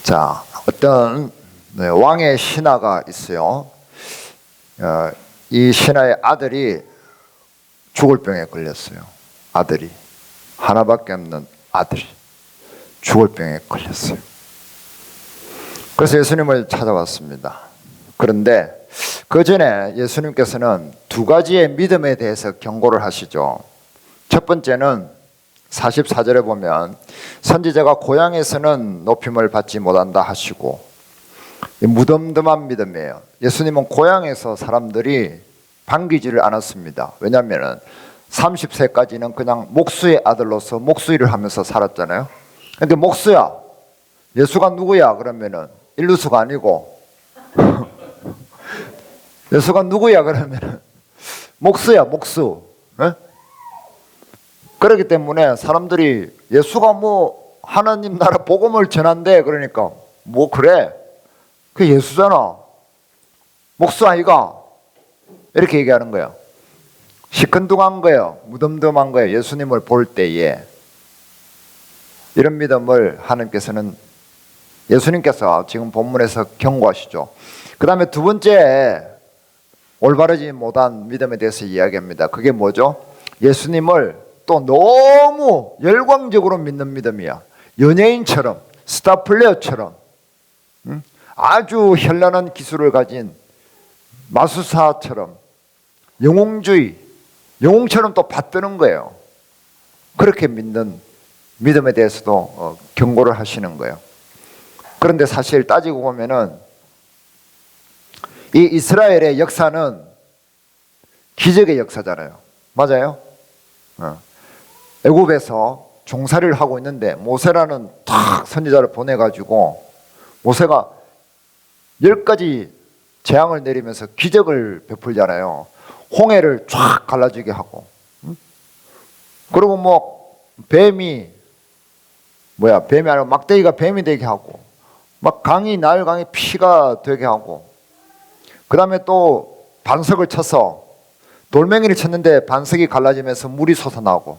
자, 어떤 왕의 신하가 있어요. 이 신하의 아들이 죽을 병에 걸렸어요. 아들이 하나밖에 없는 아들이 죽을 병에 걸렸어요. 그래서 예수님을 찾아왔습니다. 그런데 그 전에 예수님께서는 두 가지의 믿음에 대해서 경고를 하시죠. 첫 번째는 44절에 보면 선지자가 고향에서는 높임을 받지 못한다 하시고, 무덤덤한 믿음이에요. 예수님은 고향에서 사람들이 반기지를 않았습니다. 왜냐하면 30세까지는 그냥 목수의 아들로서 목수일을 하면서 살았잖아요. 근데 목수야, 예수가 누구야? 그러면은 일루수가 아니고 예수가 누구야? 그러면은 목수야, 목수. 에? 그렇기 때문에 사람들이 예수가 뭐 하나님 나라 복음을 전한대. 그러니까 뭐 그래? 그 예수잖아. 목수 아이가? 이렇게 얘기하는 거예요. 시큰둥한 거예요. 무덤덤한 거예요. 예수님을 볼 때에. 이런 믿음을 하나님께서는, 예수님께서 지금 본문에서 경고하시죠. 그 다음에 두 번째 올바르지 못한 믿음에 대해서 이야기합니다. 그게 뭐죠? 예수님을 또 너무 열광적으로 믿는 믿음이야. 연예인처럼, 스타플레이어처럼, 아주 현란한 기술을 가진 마술사처럼, 영웅처럼 또 받드는 거예요. 그렇게 믿는 믿음에 대해서도 경고를 하시는 거예요. 그런데 사실 따지고 보면은 이 이스라엘의 역사는 기적의 역사잖아요. 맞아요? 애굽에서 종살이를 하고 있는데 모세라는 탁 선지자를 보내가지고 모세가 10가지 재앙을 내리면서 기적을 베풀잖아요. 홍해를 쫙 갈라지게 하고, 그리고 뭐 뱀이 아니라 막대기가 뱀이 되게 하고, 막 나일 강이 피가 되게 하고, 그 다음에 또 반석을 쳐서 돌멩이를 쳤는데 반석이 갈라지면서 물이 솟아나고,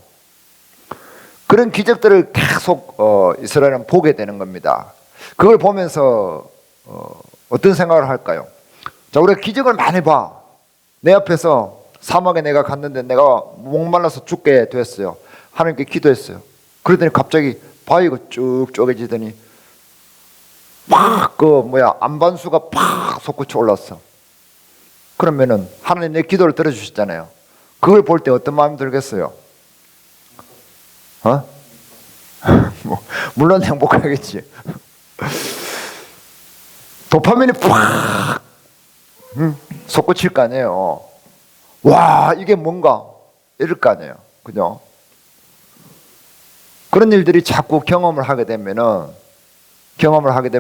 그런 기적들을 계속 이스라엘은 보게 되는 겁니다. 그걸 보면서 어떤 생각을 할까요? 자, 우리가 기적을 많이 봐. 내 앞에서 사막에 내가 갔는데 내가 목말라서 죽게 됐어요. 하나님께 기도했어요. 그러더니 갑자기 바위가 쭉 쪼개지더니 막 안반수가 팍 솟구쳐 올랐어. 그러면은 하나님 내 기도를 들어주셨잖아요. 그걸 볼 때 어떤 마음이 들겠어요? 물론 행복하겠지. 도파민이 팍 솟구칠 거 아니에요. 와, 이게 뭔가 이럴 거 아니에요. 그죠? 그런 일들이 자꾸 경험을 하게 되면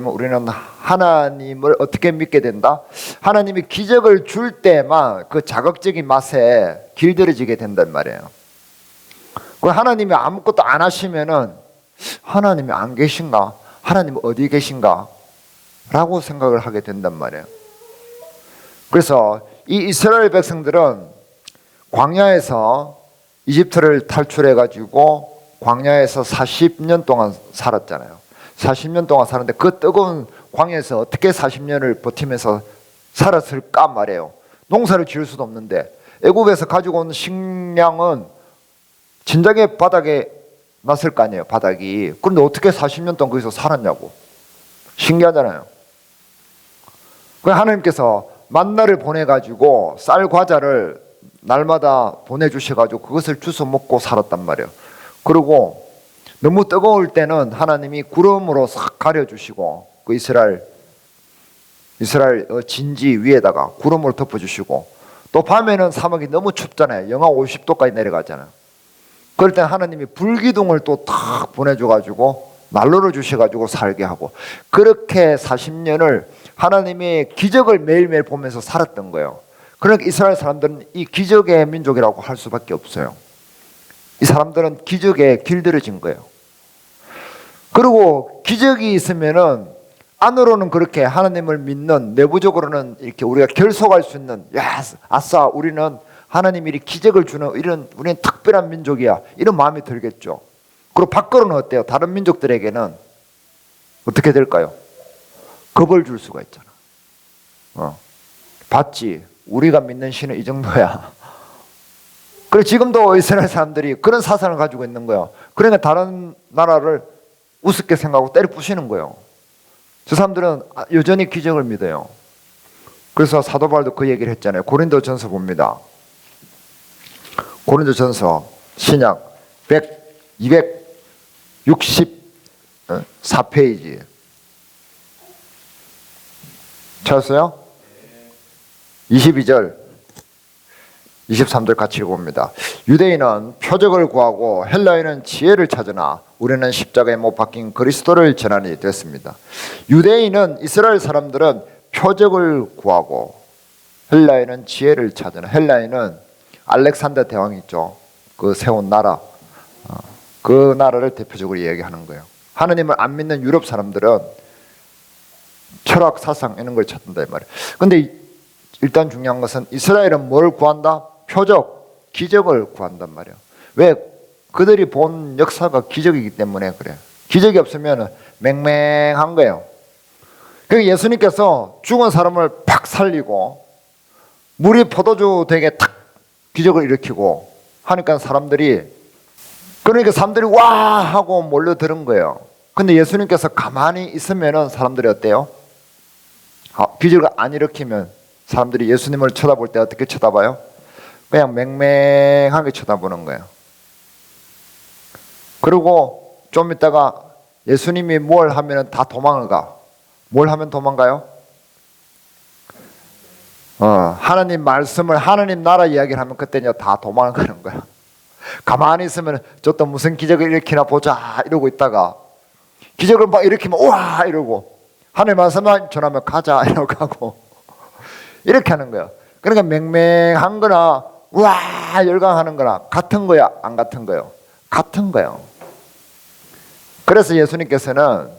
우리는 하나님을 어떻게 믿게 된다? 하나님이 기적을 줄 때만 그 자극적인 맛에 길들여지게 된단 말이에요. 하나님이 아무것도 안 하시면은 하나님이 안 계신가? 하나님 어디 계신가? 라고 생각을 하게 된단 말이에요. 그래서 이 이스라엘 백성들은 광야에서 이집트를 탈출해가지고 광야에서 40년 동안 살았잖아요. 40년 동안 살았는데 그 뜨거운 광야에서 어떻게 40년을 버티면서 살았을까 말이에요. 농사를 지을 수도 없는데 애굽에서 가지고 온 식량은 진작에 바닥에 났을 거 아니에요. 바닥이. 그런데 어떻게 40년 동안 거기서 살았냐고. 신기하잖아요. 그래서 하나님께서 만나를 보내가지고 쌀 과자를 날마다 보내주셔가지고 그것을 주워 먹고 살았단 말이에요. 그리고 너무 뜨거울 때는 하나님이 구름으로 싹 가려주시고 그 이스라엘 진지 위에다가 구름을 덮어주시고, 또 밤에는 사막이 너무 춥잖아요. 영하 50도까지 내려가잖아요. 그럴 때 하나님이 불기둥을 또 탁 보내줘가지고 난로를 주셔가지고 살게 하고, 그렇게 40년을 하나님의 기적을 매일매일 보면서 살았던 거예요. 그러니까 이스라엘 사람들은 이 기적의 민족이라고 할 수밖에 없어요. 이 사람들은 기적에 길들여진 거예요. 그리고 기적이 있으면은 안으로는 그렇게 하나님을 믿는, 내부적으로는 이렇게 우리가 결속할 수 있는, 야, 아싸, 우리는 하나님이 기적을 주는 우리는 특별한 민족이야, 이런 마음이 들겠죠. 그리고 밖으로는 어때요? 다른 민족들에게는 어떻게 될까요? 겁을 줄 수가 있잖아. 봤지? 우리가 믿는 신은 이 정도야. 그래 지금도 이스라엘 사람들이 그런 사상을 가지고 있는 거야. 그러니까 다른 나라를 우습게 생각하고 때려 부시는 거예요. 저 사람들은 여전히 기적을 믿어요. 그래서 사도 바울도 그 얘기를 했잖아요. 고린도전서 봅니다. 고린도전서 신약 264페이지 찾았어요? 22절 23절 같이 읽어봅니다. 유대인은 표적을 구하고 헬라인은 지혜를 찾으나 우리는 십자가에 못 박힌 그리스도를 전하니 됐습니다. 유대인은 이스라엘 사람들은 표적을 구하고 헬라인은 지혜를 찾으나, 헬라인은 알렉산더 대왕 있죠. 그 세운 나라, 그 나라를 대표적으로 얘기하는 거예요. 하나님을 안 믿는 유럽 사람들은 철학, 사상 이런 걸 찾는다 이 말이에요. 근데 일단 중요한 것은 이스라엘은 뭘 구한다? 표적, 기적을 구한단 말이에요. 왜? 그들이 본 역사가 기적이기 때문에 그래요. 기적이 없으면 맹맹한 거예요. 그러니까 예수님께서 죽은 사람을 팍 살리고 물이 포도주 되게 탁 기적을 일으키고 하니까 사람들이 와 하고 몰려드는 거예요. 근데 예수님께서 가만히 있으면은 사람들이 어때요? 기적을 안 일으키면 사람들이 예수님을 쳐다볼 때 어떻게 쳐다봐요? 그냥 맹맹하게 쳐다보는 거예요. 그리고 좀 있다가 예수님이 뭘 하면 다 도망을 가. 뭘 하면 도망가요? 하나님 말씀을, 하나님 나라 이야기를 하면 그때는 다 도망을 가는 거야. 가만히 있으면 저 또 무슨 기적을 일으키나 보자 이러고 있다가 기적을 막 일으키면 우와 이러고, 하나님 말씀만 전하면 가자 이러고 가고 이렇게 하는 거야. 그러니까 맹맹한 거나 우와 열광하는 거나 같은 거야, 안 같은 거요? 같은 거예요. 그래서 예수님께서는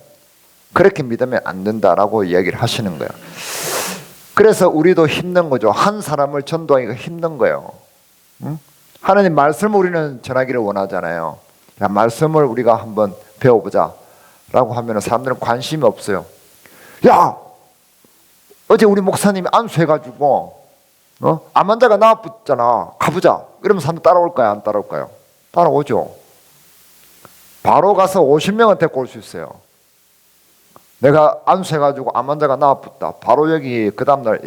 그렇게 믿으면 안 된다라고 이야기를 하시는 거예요. 그래서 우리도 힘든 거죠. 한 사람을 전도하기가 힘든 거예요. 응? 하나님 말씀을 우리는 전하기를 원하잖아요. 야, 말씀을 우리가 한번 배워보자 라고 하면 사람들은 관심이 없어요. 야, 어제 우리 목사님이 안수해가지고 암 환자가 나아붙잖아, 가보자. 그러면 사람들 따라올까요, 안 따라올까요? 따라오죠. 바로 가서 50명은 데리고 올 수 있어요. 내가 안수해가지고 암 환자가 나아붙다, 바로 여기 그 다음날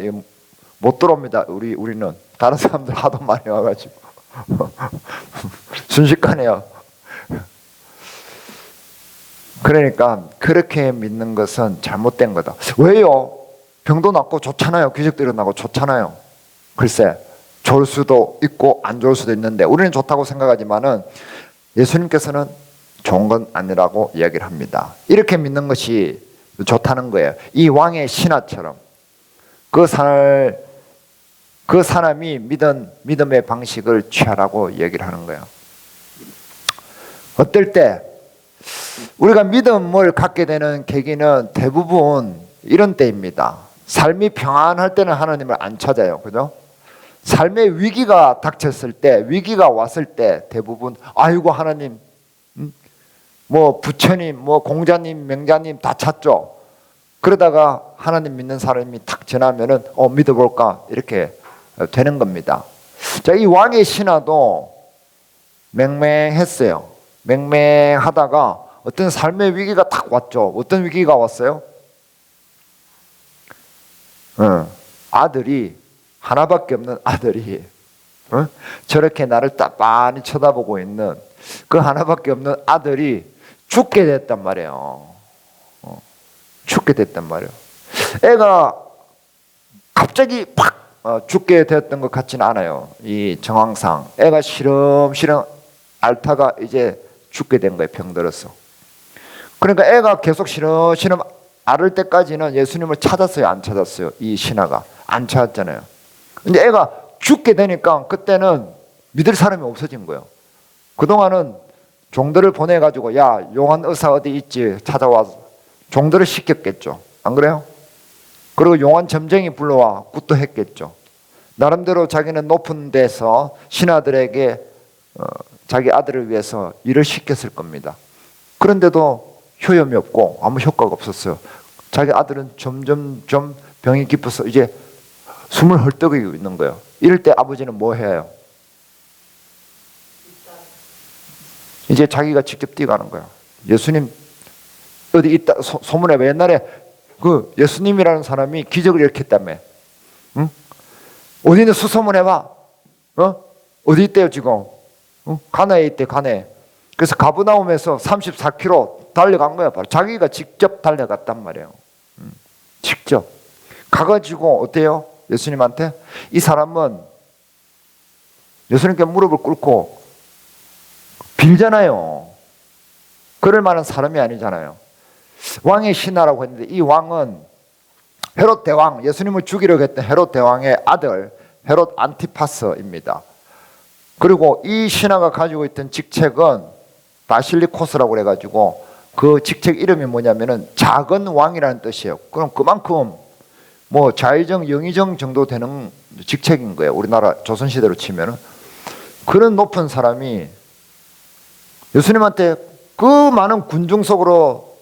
못 들어옵니다. 우리는 다른 사람들 하도 많이 와가지고 순식간에요. 그러니까 그렇게 믿는 것은 잘못된 거다. 왜요? 병도 낫고 좋잖아요. 기적도 일어나고 좋잖아요. 글쎄, 좋을 수도 있고 안 좋을 수도 있는데 우리는 좋다고 생각하지만은 예수님께서는 좋은 건 아니라고 이야기를 합니다. 이렇게 믿는 것이 좋다는 거예요. 이 왕의 신하처럼 그 사람이 믿은 믿음의 방식을 취하라고 얘기를 하는 거예요. 어떨 때 우리가 믿음을 갖게 되는 계기는 대부분 이런 때입니다. 삶이 평안할 때는 하나님을 안 찾아요. 그죠? 삶의 위기가 닥쳤을 때, 위기가 왔을 때 대부분 아이고 하나님, 뭐 부처님, 뭐 공자님, 명자님 다 찾죠. 그러다가 하나님 믿는 사람이 탁 지나면은 믿어볼까 이렇게 되는 겁니다. 자, 이 왕의 신하도 맹맹했어요. 맹맹하다가 어떤 삶의 위기가 딱 왔죠. 어떤 위기가 왔어요? 아들이, 하나밖에 없는 아들이 저렇게 나를 빤히 쳐다보고 있는 그 하나밖에 없는 아들이 죽게 됐단 말이에요. 죽게 됐단 말이에요. 애가 갑자기 팍 죽게 되었던 것 같지는 않아요. 이 정황상 애가 시름시름 앓다가 이제 죽게 된 거예요. 병들어서. 그러니까 애가 계속 시름시름 앓을 때까지는 예수님을 찾았어요, 안 찾았어요? 이 신하가 안 찾았잖아요. 근데 애가 죽게 되니까 그때는 믿을 사람이 없어진 거예요. 그동안은 종들을 보내가지고 야, 용한 의사 어디 있지 찾아와서 종들을 시켰겠죠. 안 그래요? 그리고 용한 점쟁이 불러와 굿도 했겠죠. 나름대로 자기는 높은 데서 신하들에게 자기 아들을 위해서 일을 시켰을 겁니다. 그런데도 효염이 없고 아무 효과가 없었어요. 자기 아들은 점점점 병이 깊어서 이제 숨을 헐떡이고 있는 거예요. 이럴 때 아버지는 뭐 해요? 이제 자기가 직접 뛰어가는 거예요. 예수님 어디 있다 소문에 옛날에 그 예수님이라는 사람이 기적을 일으켰다며. 응? 어디 있는 수소문해봐. 어디 있대요 지금? 가나에 있대. 가나에. 그래서 가브나움에서 34km 달려간 거야. 바로 자기가 직접 달려갔단 말이에요. 직접 가가지고 어때요? 예수님한테 이 사람은 예수님께 무릎을 꿇고 빌잖아요. 그럴 만한 사람이 아니잖아요. 왕의 신하라고 했는데 이 왕은 헤롯 대왕, 예수님을 죽이려고 했던 헤롯 대왕의 아들 헤롯 안티파스입니다. 그리고 이 신하가 가지고 있던 직책은 바실리코스라고 그래가지고 그 직책 이름이 뭐냐면은 작은 왕이라는 뜻이에요. 그럼 그만큼 뭐 좌의정, 영의정 정도 되는 직책인 거예요. 우리나라 조선시대로 치면은. 그런 높은 사람이 예수님한테 그 많은 군중 속으로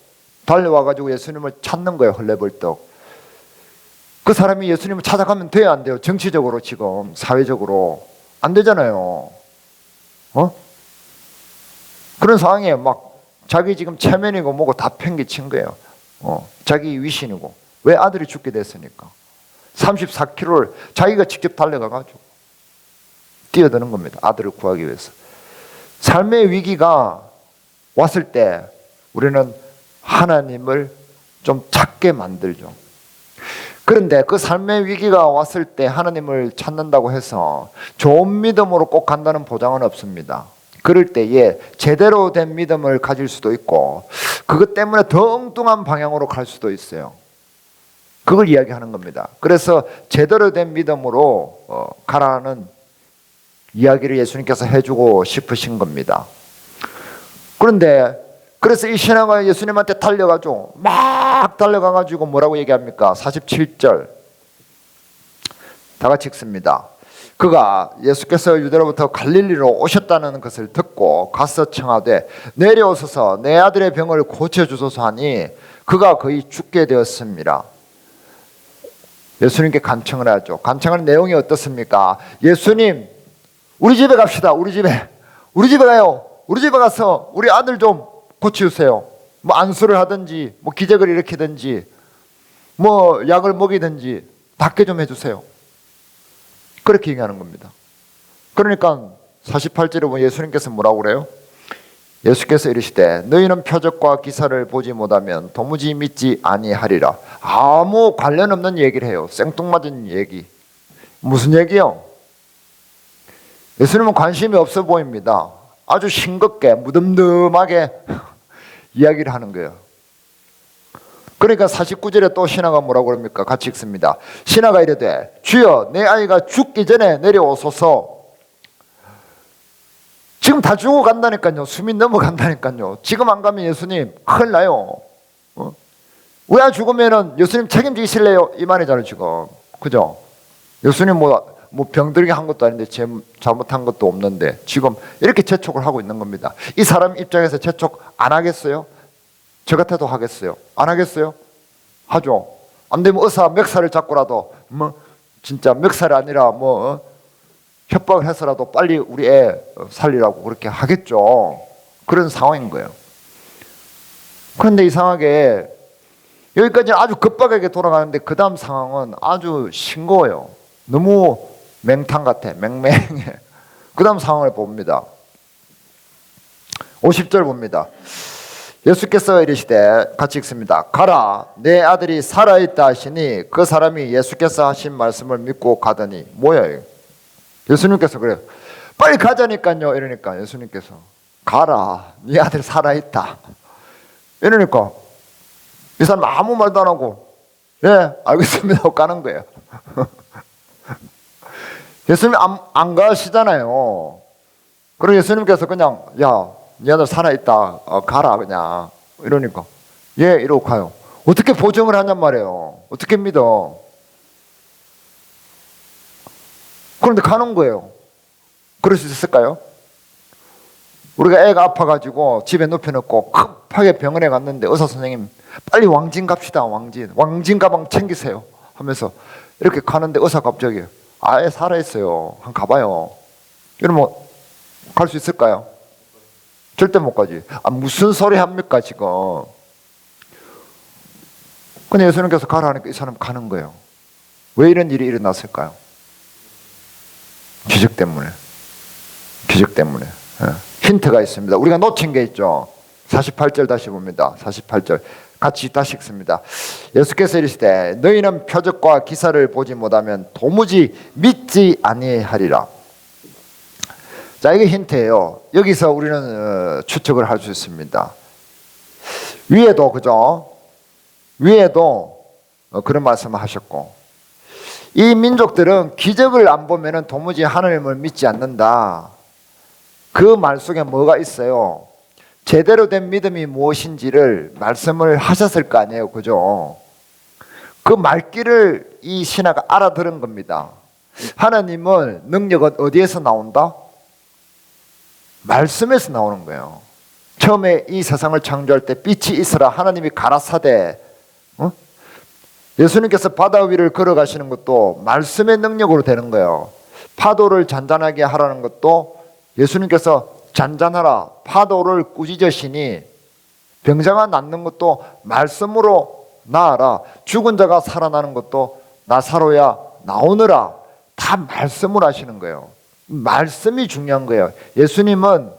달려와가지고 예수님을 찾는 거예요. 헐레벌떡. 그 사람이 예수님을 찾아가면 돼요, 안 돼요? 정치적으로 지금 사회적으로 안 되잖아요. 그런 상황에 막 자기 지금 체면이고 뭐고 다 팽개친 거예요. 자기 위신이고. 왜? 아들이 죽게 됐으니까. 34km를 자기가 직접 달려가가지고 뛰어드는 겁니다. 아들을 구하기 위해서. 삶의 위기가 왔을 때 우리는 하나님을 좀 찾게 만들죠. 그런데 그 삶의 위기가 왔을 때 하나님을 찾는다고 해서 좋은 믿음으로 꼭 간다는 보장은 없습니다. 그럴 때에 제대로 된 믿음을 가질 수도 있고 그것 때문에 더 엉뚱한 방향으로 갈 수도 있어요. 그걸 이야기하는 겁니다. 그래서 제대로 된 믿음으로 가라는 이야기를 예수님께서 해주고 싶으신 겁니다. 그런데 그래서 이 신하가 예수님한테 달려가지고 막 달려가가지고 뭐라고 얘기합니까? 47절 다 같이 읽습니다. 그가 예수께서 유대로부터 갈릴리로 오셨다는 것을 듣고 가서 청하되 내려오소서 내 아들의 병을 고쳐주소서 하니 그가 거의 죽게 되었습니다. 예수님께 간청을 하죠. 간청하는 내용이 어떻습니까? 예수님 우리 집에 갑시다. 우리 집에 가요. 우리 집에 가서 우리 아들 좀 고치우세요. 뭐 안수를 하든지 뭐 기적을 일으키든지 뭐 약을 먹이든지 낫게 좀 해주세요. 그렇게 얘기하는 겁니다. 그러니까 48절에 보면 예수님께서 뭐라고 그래요? 예수께서 이르시되 너희는 표적과 기사를 보지 못하면 도무지 믿지 아니하리라. 아무 관련 없는 얘기를 해요. 생뚱맞은 얘기. 무슨 얘기요? 예수님은 관심이 없어 보입니다. 아주 싱겁게 무덤덤하게 이야기를 하는 거예요. 그러니까 49절에 또 신하가 뭐라고 그럽니까? 같이 읽습니다. 신하가 이르되 주여 내 아이가 죽기 전에 내려오소서. 지금 다 죽어간다니까요. 숨이 넘어간다니까요. 지금 안 가면 예수님 큰일 나요. 왜 죽으면 예수님 책임지실래요? 이 말이잖아요 지금. 그죠? 예수님 뭐 병들게 한 것도 아닌데 잘못한 것도 없는데 지금 이렇게 재촉을 하고 있는 겁니다. 이 사람 입장에서 재촉 안 하겠어요? 저 같아도 하겠어요? 안 하겠어요? 하죠. 안 되면 의사 멱살을 잡고라도 뭐 진짜 멱살이 아니라 뭐 협박을 해서라도 빨리 우리 애 살리라고 그렇게 하겠죠. 그런 상황인 거예요. 그런데 이상하게 여기까지는 아주 급박하게 돌아가는데 그 다음 상황은 아주 싱거워요. 너무 맹탕 같아. 맹맹해. 그 다음 상황을 봅니다. 50절 봅니다. 예수께서 이르시되 같이 읽습니다. 가라 내 아들이 살아있다 하시니 그 사람이 예수께서 하신 말씀을 믿고 가더니 뭐야 예수님께서 그래요. 빨리 가자니까요. 이러니까 예수님께서 가라 네 아들 살아있다 이러니까 이 사람 아무 말도 안 하고 예 알겠습니다 하고 가는 거예요. 예수님 안 가시잖아요. 그리고 예수님께서 그냥 야 네 아들 살아있다 가라 그냥 이러니까 예 이러고 가요. 어떻게 보증을 하냔 말이에요. 어떻게 믿어. 그런데 가는 거예요. 그럴 수 있을까요? 우리가 애가 아파가지고 집에 눕혀놓고 급하게 병원에 갔는데 의사 선생님 빨리 왕진 갑시다. 왕진 가방 챙기세요 하면서 이렇게 가는데 의사가 갑자기 아예 살아있어요. 한번 가봐요. 이러면 갈 수 있을까요? 절대 못 가지. 무슨 소리 합니까 지금. 근데 예수님께서 가라 하니까 이 사람 가는 거예요. 왜 이런 일이 일어났을까요? 기적 때문에. 힌트가 있습니다. 우리가 놓친 게 있죠. 48절 다시 봅니다. 48절 같이 다시 읽습니다. 예수께서 이르시되 너희는 표적과 기사를 보지 못하면 도무지 믿지 아니하리라. 자, 이게 힌트예요. 여기서 우리는 추측을 할 수 있습니다. 위에도 그죠? 위에도 그런 말씀을 하셨고, 이 민족들은 기적을 안 보면 도무지 하나님을 믿지 않는다. 그 말 속에 뭐가 있어요? 제대로 된 믿음이 무엇인지를 말씀을 하셨을 거 아니에요. 그죠? 그 말귀를 이 신하가 알아들은 겁니다. 하나님은 능력은 어디에서 나온다? 말씀에서 나오는 거예요. 처음에 이 세상을 창조할 때 빛이 있으라 하나님이 가라사대, 예수님께서 바다 위를 걸어가시는 것도 말씀의 능력으로 되는 거예요. 파도를 잔잔하게 하라는 것도 예수님께서 잔잔하라 파도를 꾸짖으시니, 병자가 낫는 것도 말씀으로 나아라, 죽은 자가 살아나는 것도 나사로야 나오느라, 다 말씀으로 하시는 거예요. 말씀이 중요한 거예요. 예수님은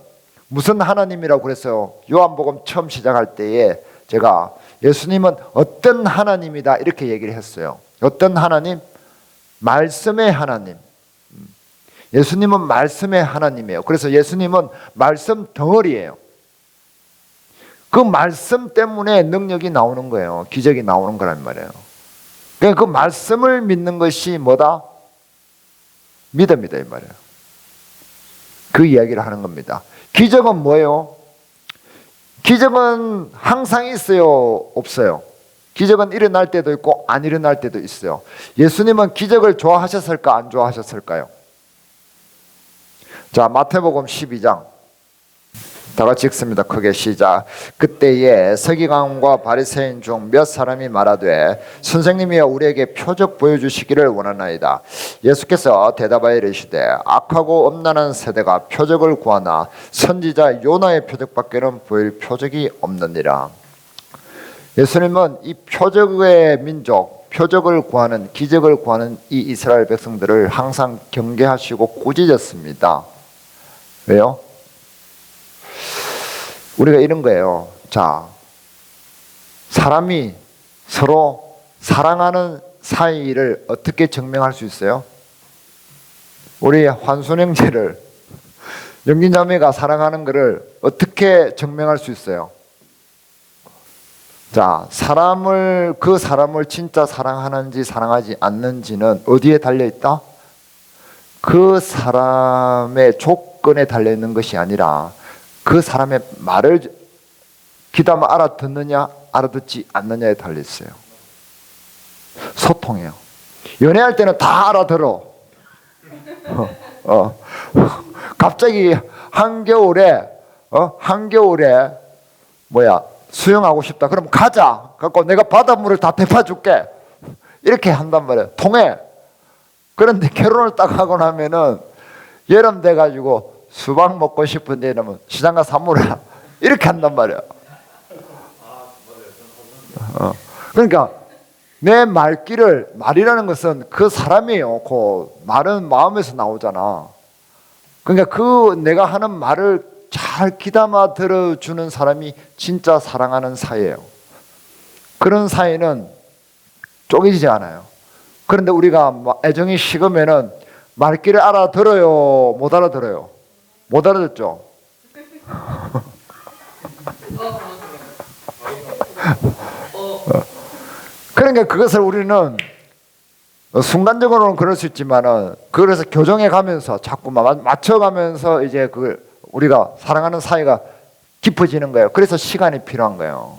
무슨 하나님이라고 그랬어요? 요한복음 처음 시작할 때에 제가 예수님은 어떤 하나님이다 이렇게 얘기를 했어요. 어떤 하나님? 말씀의 하나님. 예수님은 말씀의 하나님이에요. 그래서 예수님은 말씀 덩어리예요. 그 말씀 때문에 능력이 나오는 거예요. 기적이 나오는 거란 말이에요. 그러니까 그 말씀을 믿는 것이 뭐다? 믿음이다 이 말이에요. 그 이야기를 하는 겁니다. 기적은 뭐예요? 기적은 항상 있어요? 없어요? 기적은 일어날 때도 있고 안 일어날 때도 있어요. 예수님은 기적을 좋아하셨을까 안 좋아하셨을까요? 자, 마태복음 12장 다 같이 읽습니다. 크게 시작. 그때에 서기관과 바리새인 중 몇 사람이 말하되 선생님이여 우리에게 표적 보여주시기를 원하나이다. 예수께서 대답하여 이르시되 악하고 엄난한 세대가 표적을 구하나 선지자 요나의 표적밖에는 보일 표적이 없느니라. 예수님은 이 표적의 민족, 표적을 구하는, 기적을 구하는 이 이스라엘 백성들을 항상 경계하시고 꾸짖었습니다. 왜요? 우리가 이런 거예요. 자, 사람이 서로 사랑하는 사이를 어떻게 증명할 수 있어요? 우리 환순 형제를, 영진 자매가 사랑하는 것을 어떻게 증명할 수 있어요? 자, 그 사람을 진짜 사랑하는지 사랑하지 않는지는 어디에 달려있다? 그 사람의 조건에 달려있는 것이 아니라 그 사람의 말을 귀담아 알아듣느냐 알아듣지 않느냐에 달려있어요. 소통해요. 연애할 때는 다 알아들어. 갑자기 한겨울에 수영하고 싶다. 그럼 가자. 갖고 내가 바닷물을 다 데펴줄게. 이렇게 한단 말이에요. 통해. 그런데 결혼을 딱 하고 나면은 여름 돼가지고 수박 먹고 싶은데 이러면 시장 가서 사 먹으라. 이렇게 한단 말이야. 그러니까 내 말이라는 것은 그 사람이에요. 그 말은 마음에서 나오잖아. 그러니까 내가 하는 말을 잘 귀담아 들어주는 사람이 진짜 사랑하는 사이예요. 그런 사이는 쪼개지지 않아요. 그런데 우리가 애정이 식으면은 말귀를 알아들어요? 못 알아들어요? 못 알아듣죠? 그러니까 그것을 우리는 순간적으로는 그럴 수 있지만은 그래서 교정해 가면서 자꾸 맞춰가면서 이제 그걸 우리가 사랑하는 사이가 깊어지는 거예요. 그래서 시간이 필요한 거예요.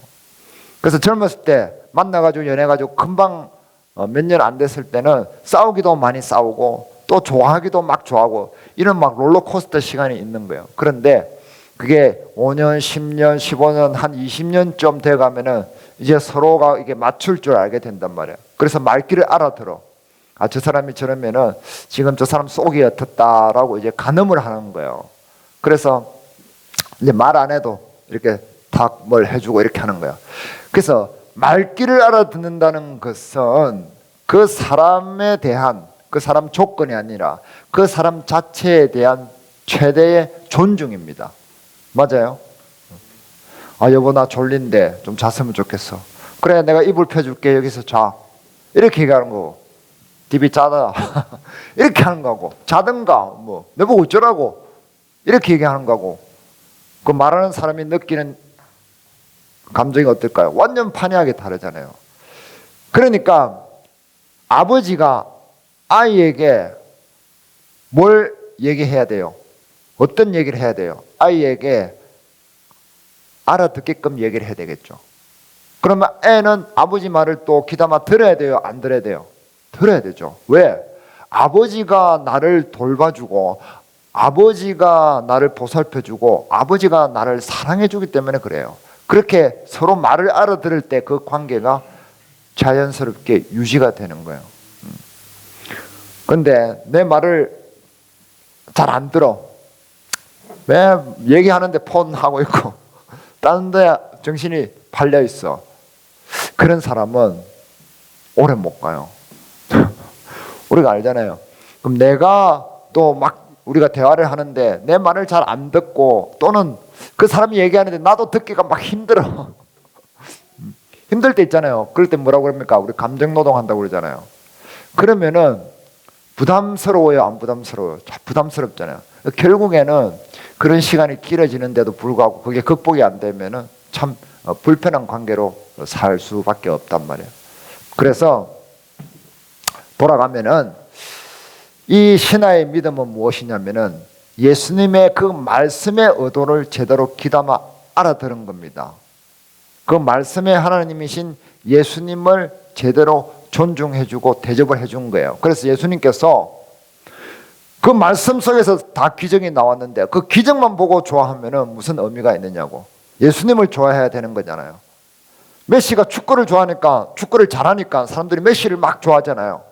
그래서 젊었을 때 만나가지고 연애가지고 금방 몇 년 안 됐을 때는 싸우기도 많이 싸우고 또 좋아하기도 막 좋아하고 이런 막 롤러코스터 시간이 있는 거예요. 그런데 그게 5년, 10년, 15년, 한 20년쯤 돼 가면은 이제 서로가 이게 맞출 줄 알게 된단 말이에요. 그래서 말귀를 알아들어. 아, 저 사람이 저러면은 지금 저 사람 속이 어떻다라고 이제 가늠을 하는 거예요. 그래서 이제 말 안 해도 이렇게 딱 뭘 해주고 이렇게 하는 거예요. 그래서 말귀를 알아듣는다는 것은 그 사람에 대한, 그 사람 조건이 아니라 그 사람 자체에 대한 최대의 존중입니다. 맞아요? 아, 여보 나 졸린데 좀 잤으면 좋겠어. 그래 내가 이불 펴줄게, 여기서 자. 이렇게 얘기하는 거고, TV 짜다 이렇게 하는 거고, 자든가 뭐 내보고 어쩌라고 이렇게 얘기하는 거고. 그 말하는 사람이 느끼는 감정이 어떨까요? 완전 판이하게 다르잖아요. 그러니까 아버지가 아이에게 뭘 얘기해야 돼요? 어떤 얘기를 해야 돼요? 아이에게 알아듣게끔 얘기를 해야 되겠죠. 그러면 애는 아버지 말을 또 귀담아 들어야 돼요? 안 들어야 돼요? 들어야 되죠. 왜? 아버지가 나를 돌봐주고 아버지가 나를 보살펴주고 아버지가 나를 사랑해주기 때문에 그래요. 그렇게 서로 말을 알아들을 때 그 관계가 자연스럽게 유지가 되는 거예요. 근데 내 말을 잘 안 들어. 왜 얘기하는데 폰하고 있고 다른 데 정신이 팔려 있어. 그런 사람은 오래 못 가요. 우리가 알잖아요. 그럼 내가 또 막 우리가 대화를 하는데 내 말을 잘 안 듣고 또는 그 사람이 얘기하는데 나도 듣기가 막 힘들어. 힘들 때 있잖아요. 그럴 때 뭐라고 그럽니까? 우리 감정노동한다고 그러잖아요. 그러면은 부담스러워요? 안 부담스러워요? 부담스럽잖아요. 결국에는 그런 시간이 길어지는데도 불구하고 그게 극복이 안 되면은 참 불편한 관계로 살 수밖에 없단 말이에요. 그래서 돌아가면은 이 신화의 믿음은 무엇이냐면은 예수님의 그 말씀의 의도를 제대로 귀담아 알아들은 겁니다. 그 말씀의 하나님이신 예수님을 제대로 존중해주고 대접을 해준 거예요. 그래서 예수님께서 그 말씀 속에서 다 기적이 나왔는데 그 기적만 보고 좋아하면은 무슨 의미가 있느냐고. 예수님을 좋아해야 되는 거잖아요. 메시가 축구를 좋아하니까, 축구를 잘하니까 사람들이 메시를 막 좋아하잖아요.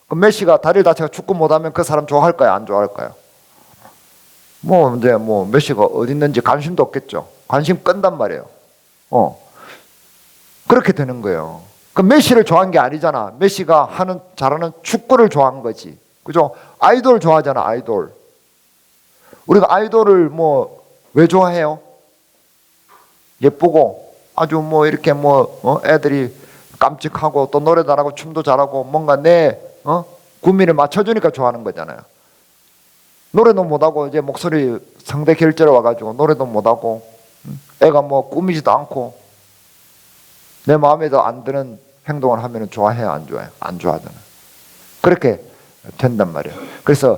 그럼 메시가 다리를 다쳐서 축구 못하면 그 사람 좋아할까요? 안 좋아할까요? 이제 메시가 어디 있는지 관심도 없겠죠. 관심 끈단 말이에요. 그렇게 되는 거예요. 그 메시를 좋아한 게 아니잖아. 메시가 잘하는 축구를 좋아한 거지. 그죠? 아이돌 좋아하잖아, 아이돌. 우리가 아이돌을 왜 좋아해요? 예쁘고 아주 이렇게 애들이 깜찍하고 또 노래 잘하고 춤도 잘하고 뭔가 내 구미를 맞춰주니까 좋아하는 거잖아요. 노래도 못하고 이제 목소리 성대 결절에 와가지고 노래도 못하고 애가 꾸미지도 않고 내 마음에도 안 드는 행동을 하면 좋아해요? 안 좋아해요? 안 좋아하잖아요. 그렇게 된단 말이에요. 그래서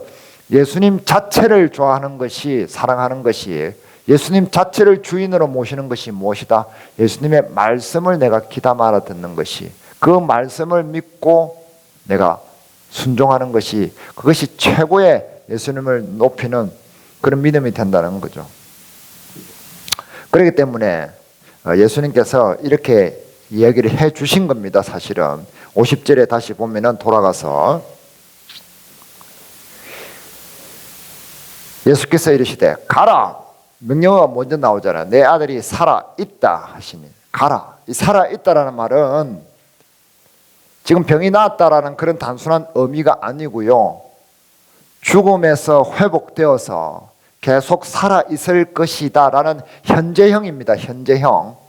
예수님 자체를 좋아하는 것이, 사랑하는 것이, 예수님 자체를 주인으로 모시는 것이 무엇이다? 예수님의 말씀을 내가 귀담아 알아듣는 것이, 그 말씀을 믿고 내가 순종하는 것이, 그것이 최고의 예수님을 높이는 그런 믿음이 된다는 거죠. 그렇기 때문에 예수님께서 이렇게 이야기를 해 주신 겁니다. 사실은 50절에 다시 보면은 돌아가서 예수께서 이르시되 가라. 명령어가 먼저 나오잖아요. 내 아들이 살아 있다 하시니 가라. 이 살아 있다라는 말은 지금 병이 나았다라는 그런 단순한 의미가 아니고요. 죽음에서 회복되어서 계속 살아 있을 것이다라는 현재형입니다. 현재형.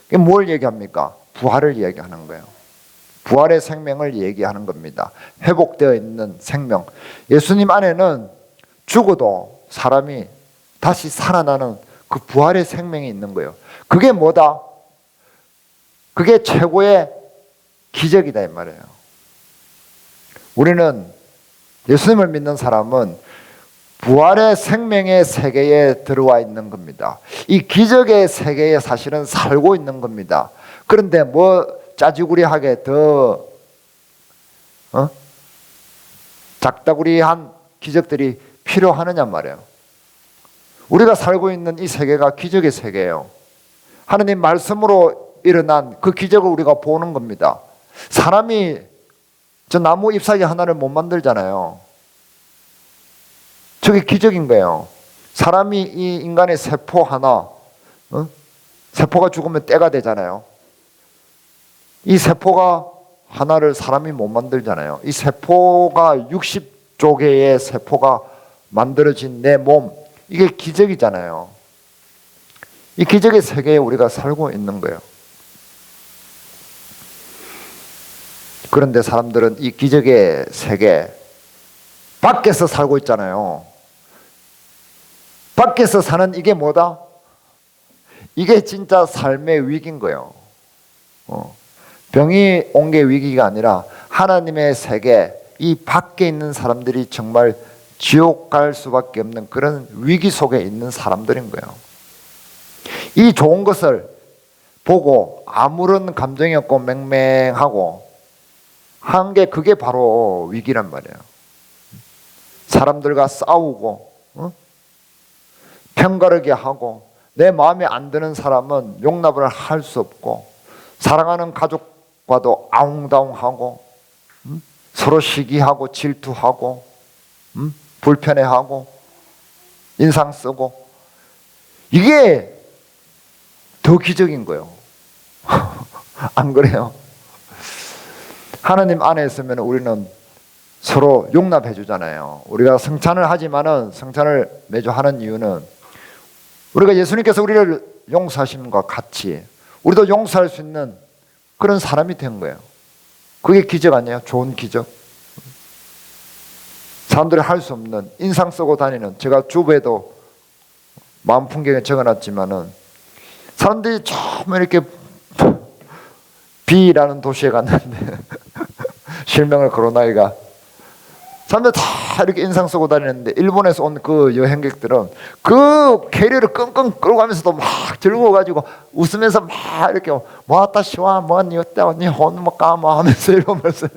이게 뭘 얘기합니까? 부활을 얘기하는 거예요. 부활의 생명을 얘기하는 겁니다. 회복되어 있는 생명. 예수님 안에는 죽어도 사람이 다시 살아나는 그 부활의 생명이 있는 거예요. 그게 뭐다? 그게 최고의 기적이다 이 말이에요. 우리는 예수님을 믿는 사람은 부활의 생명의 세계에 들어와 있는 겁니다. 이 기적의 세계에 사실은 살고 있는 겁니다. 그런데 짜지구리하게 더 작다구리한 기적들이 필요하느냐 말이에요. 우리가 살고 있는 이 세계가 기적의 세계예요. 하느님 말씀으로 일어난 그 기적을 우리가 보는 겁니다. 사람이 저 나무 잎사귀 하나를 못 만들잖아요. 저게 기적인 거예요. 사람이 이 인간의 세포 하나, 세포가 죽으면 때가 되잖아요. 이 세포가 하나를 사람이 못 만들잖아요. 이 세포가 60조 개의 세포가 만들어진 내 몸, 이게 기적이잖아요. 이 기적의 세계에 우리가 살고 있는 거예요. 그런데 사람들은 이 기적의 세계 밖에서 살고 있잖아요. 밖에서 사는 이게 뭐다? 이게 진짜 삶의 위기인 거예요. 병이 온 게 위기가 아니라 하나님의 세계, 이 밖에 있는 사람들이 정말 지옥 갈 수밖에 없는 그런 위기 속에 있는 사람들인 거예요. 이 좋은 것을 보고 아무런 감정이 없고 맹맹하고 한 게 그게 바로 위기란 말이에요. 사람들과 싸우고 편가르게 하고 내 마음에 안 드는 사람은 용납을 할 수 없고 사랑하는 가족과도 아웅다웅하고 서로 시기하고 질투하고 불편해하고 인상 쓰고 이게 더 기적인 거예요. 안 그래요? 하나님 안에 있으면 우리는 서로 용납해 주잖아요. 우리가 성찬을 하지만은 성찬을 매주 하는 이유는 우리가 예수님께서 우리를 용서하심과 같이 우리도 용서할 수 있는 그런 사람이 된 거예요. 그게 기적 아니에요? 좋은 기적. 사람들이 할 수 없는 인상 쓰고 다니는, 제가 주부에도 마음 풍경에 적어놨지만은 사람들이 처음 이렇게 B라는 도시에 갔는데 실명을 걸어나이가 사람들 다 이렇게 인상 쓰고 다니는데 일본에서 온 그 여행객들은 그 캐리어를 끙끙 끌고 가면서도 막 들고 가지고 웃으면서 막 이렇게 뭐하다시와 뭐니 어때니 혼모까 뭐 하면서 이러면서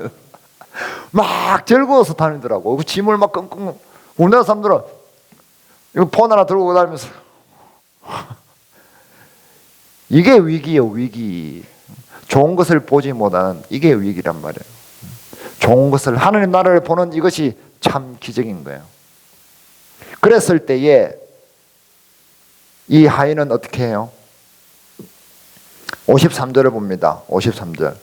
막 즐거워서 다니더라고. 그 짐을 막 끙끙. 우리나라 사람들은 이거 폰 하나 들고 다니면서 이게 위기예요. 위기. 좋은 것을 보지 못하는 이게 위기란 말이에요. 좋은 것을 하나님 나라를 보는 이것이 참 기적인 거예요. 그랬을 때에 이 하인은 어떻게 해요? 53절을 봅니다. 53절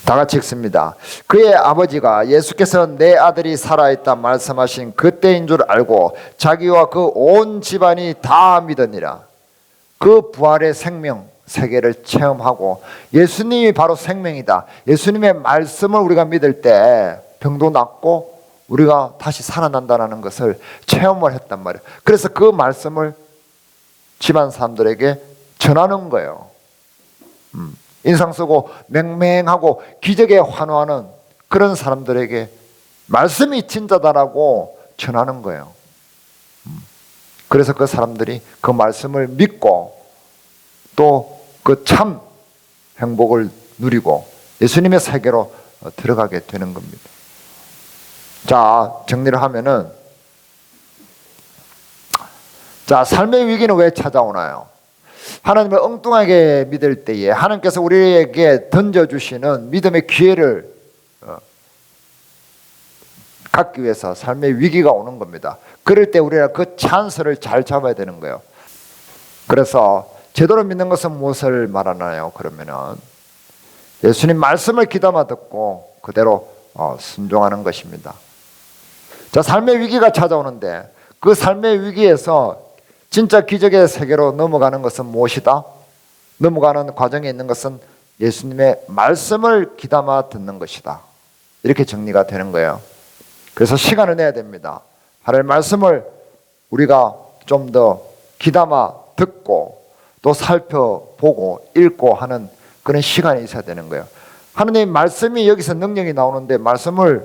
다 같이 읽습니다. 그의 아버지가 예수께서 내 아들이 살아있다 말씀하신 그때인 줄 알고 자기와 그 온 집안이 다 믿으니라. 그 부활의 생명 세계를 체험하고 예수님이 바로 생명이다. 예수님의 말씀을 우리가 믿을 때 병도 낫고 우리가 다시 살아난다는 것을 체험을 했단 말이에요. 그래서 그 말씀을 집안 사람들에게 전하는 거예요. 인상 쓰고 맹맹하고 기적에 환호하는 그런 사람들에게 말씀이 진짜다라고 전하는 거예요. 그래서 그 사람들이 그 말씀을 믿고 또 그 참 행복을 누리고 예수님의 세계로 들어가게 되는 겁니다. 자, 정리를 하면은, 자, 삶의 위기는 왜 찾아오나요? 하나님을 엉뚱하게 믿을 때에 하나님께서 우리에게 던져주시는 믿음의 기회를 갖기 위해서 삶의 위기가 오는 겁니다. 그럴 때 우리가 그 찬스를 잘 잡아야 되는 거예요. 그래서 제대로 믿는 것은 무엇을 말하나요? 그러면은 예수님 말씀을 귀담아 듣고 그대로 순종하는 것입니다. 자, 삶의 위기가 찾아오는데 그 삶의 위기에서 진짜 기적의 세계로 넘어가는 것은 무엇이다? 넘어가는 과정에 있는 것은 예수님의 말씀을 귀담아 듣는 것이다. 이렇게 정리가 되는 거예요. 그래서 시간을 내야 됩니다. 하나님의 말씀을 우리가 좀 더 귀담아 듣고 또 살펴보고 읽고 하는 그런 시간이 있어야 되는 거예요. 하나님의 말씀이 여기서 능력이 나오는데 말씀을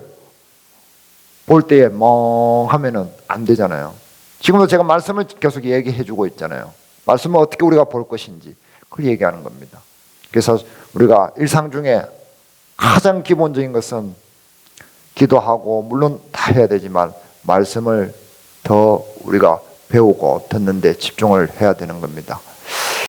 볼 때에 멍하면은 안 되잖아요. 지금도 제가 말씀을 계속 얘기해 주고 있잖아요. 말씀을 어떻게 우리가 볼 것인지 그걸 얘기하는 겁니다. 그래서 우리가 일상 중에 가장 기본적인 것은 기도하고 물론 다 해야 되지만 말씀을 더 우리가 배우고 듣는 데 집중을 해야 되는 겁니다.